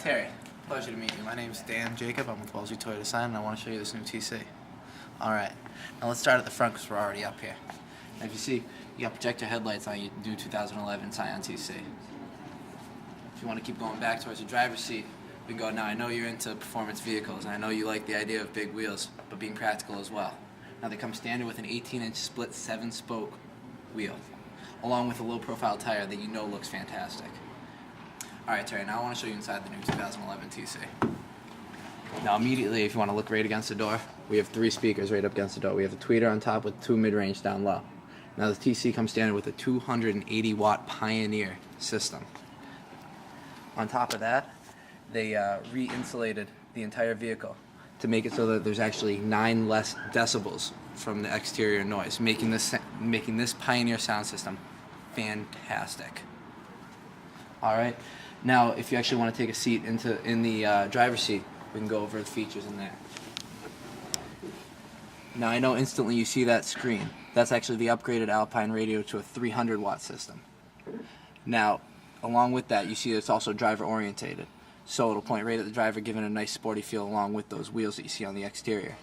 Terry, pleasure to meet you. My name's Dan Jacob. I'm with Wellesley Scion, and I want to show you this new TC. Alright, now let's start at the front because we're already up here. Now if you see, you got projector headlights on your new 2011 Scion TC. If you want to keep going back towards the driver's seat, we can go. Now I know you're into performance vehicles, and I know you like the idea of big wheels, but being practical as well. Now they come standard with an 18-inch split 7-spoke wheel, along with a low-profile tire that you know looks fantastic. Alright Terry, now I want to show you inside the new 2011 TC. Now immediately, if you want to look right against the door, we have 3 speakers right up against the door. We have a tweeter on top with 2 mid-range down low. Now the TC comes standard with a 280-watt Pioneer system. On top of that, they re-insulated the entire vehicle to make it so that there's actually 9 less decibels from the exterior noise, making this Pioneer sound system fantastic. Alright, now if you actually want to take a seat in the driver's seat, we can go over the features in there. Now I know instantly you see that screen. That's actually the upgraded Alpine Radio to a 300-watt system. Now, along with that, you see it's also driver orientated. So it'll point right at the driver, giving a nice sporty feel along with those wheels that you see on the exterior.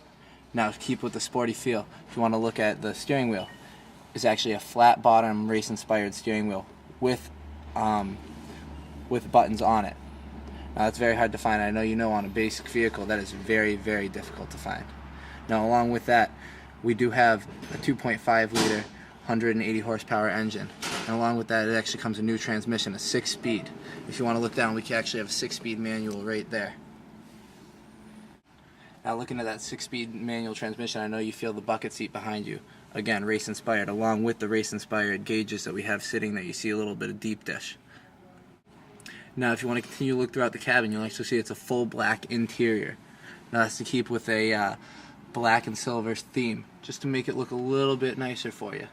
Now to keep with the sporty feel, if you want to look at the steering wheel, it's actually a flat bottom race-inspired steering wheel with buttons on it. Now that's very hard to find. I know you know on a basic vehicle that is very, very difficult to find. Now along with that, we do have a 2.5 liter 180 horsepower engine, and along with that it actually comes a new transmission, a 6-speed. If you want to look down, we can actually have a 6-speed manual right there. Now looking at that 6-speed manual transmission, I know you feel the bucket seat behind you. Again, race inspired, along with the race inspired gauges that we have sitting there. You see a little bit of deep dish. Now if you want to continue to look throughout the cabin, you'll actually see it's a full black interior. Now that's to keep with a black and silver theme, just to make it look a little bit nicer for you.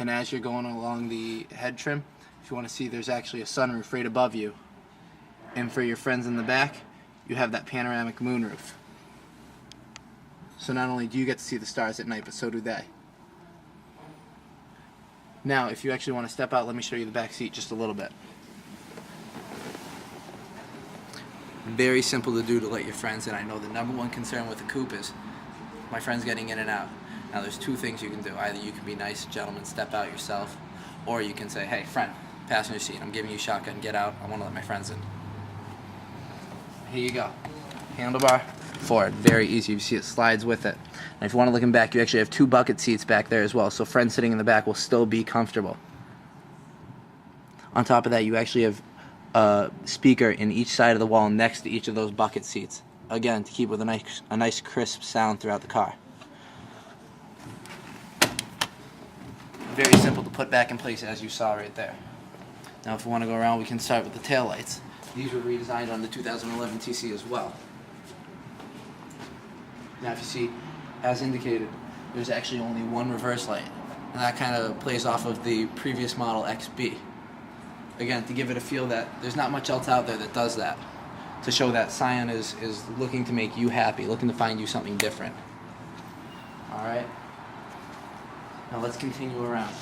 And as you're going along the head trim, if you want to see, there's actually a sunroof right above you. And for your friends in the back, you have that panoramic moonroof. So not only do you get to see the stars at night, but so do they. Now, if you actually want to step out, let me show you the back seat just a little bit. Very simple to do to let your friends in. I know the #1 concern with the coupe is my friends getting in and out. Now there's 2 things you can do. Either you can be nice, gentlemen, step out yourself, or you can say, hey friend, passenger seat, I'm giving you a shotgun, get out, I want to let my friends in. Here you go. Handlebar forward, very easy. You see it slides with it. And if you want to look in back, you actually have 2 bucket seats back there as well, so friends sitting in the back will still be comfortable. On top of that, you actually have a speaker in each side of the wall next to each of those bucket seats. Again, to keep with a nice crisp sound throughout the car. Very simple to put back in place, as you saw right there. Now if we want to go around, we can start with the taillights. These were redesigned on the 2011 TC as well. Now if you see, as indicated, there's actually only 1 reverse light, and that kind of plays off of the previous model XB. Again, to give it a feel that there's not much else out there that does that, to show that Scion is looking to make you happy, looking to find you something different. Alright? Now let's continue around.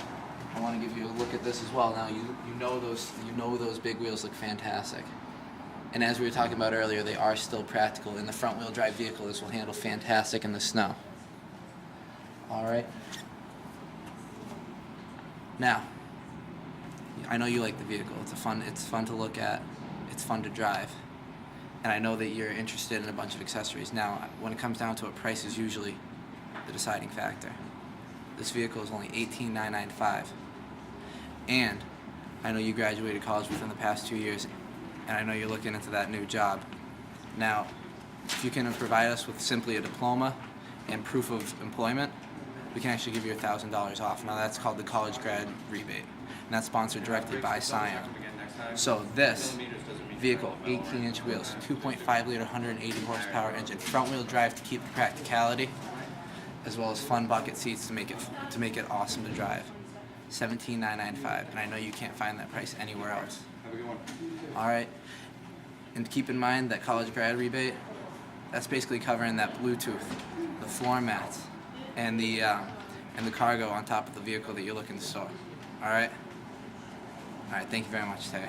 I want to give you a look at this as well. Now you know those big wheels look fantastic. And as we were talking about earlier, they are still practical. In the front wheel drive vehicle, this will handle fantastic in the snow. Alright? Now, I know you like the vehicle. It's fun to look at. It's fun to drive. And I know that you're interested in a bunch of accessories. Now, when it comes down to it, price is usually the deciding factor. This vehicle is only $18,995. And I know you graduated college within the past 2 years, and I know you're looking into that new job. Now, if you can provide us with simply a diploma and proof of employment, we can actually give you $1,000 off. Now that's called the college grad rebate, and that's sponsored directly by Scion. So this vehicle, 18-inch wheels, 2.5 liter, 180 horsepower engine, front wheel drive to keep the practicality, as well as fun bucket seats to make it awesome to drive. $17,995, and I know you can't find that price anywhere else. Have a good one. All right, and keep in mind that college grad rebate, that's basically covering that Bluetooth, the floor mats, and the cargo on top of the vehicle that you're looking to store. All right. Thank you very much, Terry.